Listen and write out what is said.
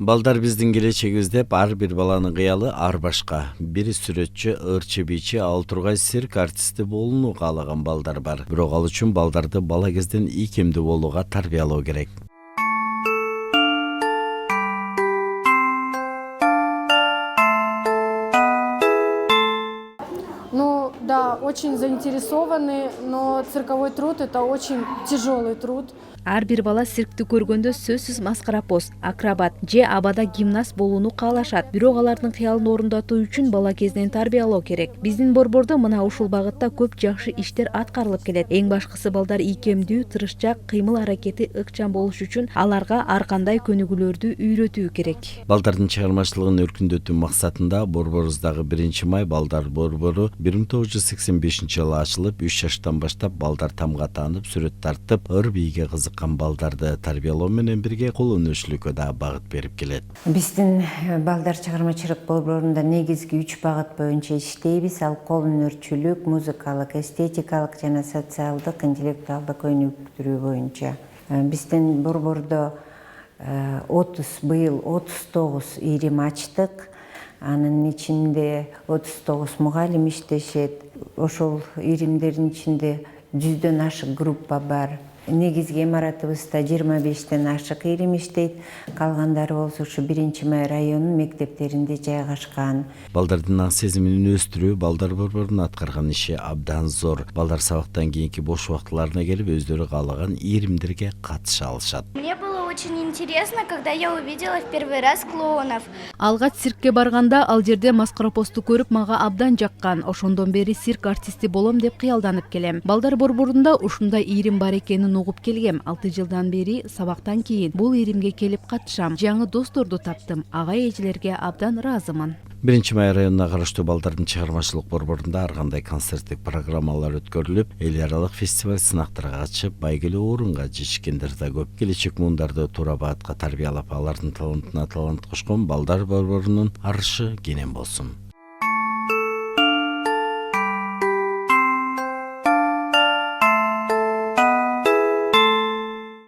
Балдар биздин келечегибиз деп ар бир баланын кыялы ар башка. Бири сүрөтчү, ырчы бийчи, ал тургай цирк артисти болууну каалаган балдар бар. Бирок ал үчүн балдарды бала кезден ийкемдүү болууга тарбиялоо керек. Ну да, очень заинтересованы, но цирковой труд – это очень тяжелый труд. Ар бир бала циркти көргөндө сөзсүз маскарапоз, акробат же абада гимнаст болууну каалашат. Бирок алардын кыялын орундатуу үчүн бала кезинен тарбиялоо керек. Биздин борбордо мына ушул багытта көп жакшы иштер аткарылып келет. Эң башкысы балдар ийкемдүү, тырышчаак, кыймыл аракети ыкчам болуш үчүн аларга ар кандай көнүгүүлөрдү үйрөтүү керек. Балдардын чыгармачылыгын өркүндөтүү максатында борборубуздагы 1-май балдар борбору 1985-жылы ачылып, 3 жаштан баштап балдар тамга таанып, сүрөт тартып, ыр бийге кызыккан балдарды тарбиялоо менен бирге кол өнөрчүлүккө да багыт берип келет. Биздин балдар чыгармачылык борборунда негизги 3 багыт боюнча иштейбиз. Ал кол өнөрчүлүк, музыкалык, эстетикалык жана социалдык, интеллектуалдык өнүктүрүү боюнча. Биздин борбордо быйыл 39 ирим ачтык. Анын ичинде 39 мугалим иштешет. Ошол иримдердин ичинде 100дөн ашык группа бар. Негизги имаратыбызда 25ден ашык ирим иштейт. Калгандары болсо ушу 1-май районунун мектептеринде жайгашкан. Балдардын аң сезимин өстүрүү балдар борборунун аткарган иши абдан зор. Балдар сабактан кийинки бош убактыларына келип өздөрү каалаган иримдерге катыша алышат. Мне было очень интересно, когда я увидела в первый раз клоунов. Алгач циркке барганда ал жерде маскарапосту көрүп мага абдан жаккан. Ошондон бери цирк артисти болом деп кыялданып келем. Балдар борборунда ушундай ирим бар экенин угуп келгем. 6 жылдан бери сабактан кийин бул иримге келип катышам. Жаңы досторду таптым. Агай эжелерге абдан ыраазымын. 1-май районуна караштуу балдардын чыгармачылык борборунда ар кандай концерттик программалар өткөрүлүп, эл аралык фестиваль сынактарга катышып, байгелүү орунга жетишкендер да көп. Келечек муундарды туура багытка тарбиялап, алардын талантына талант кошкон балдар борборунун арышы кенен болсун.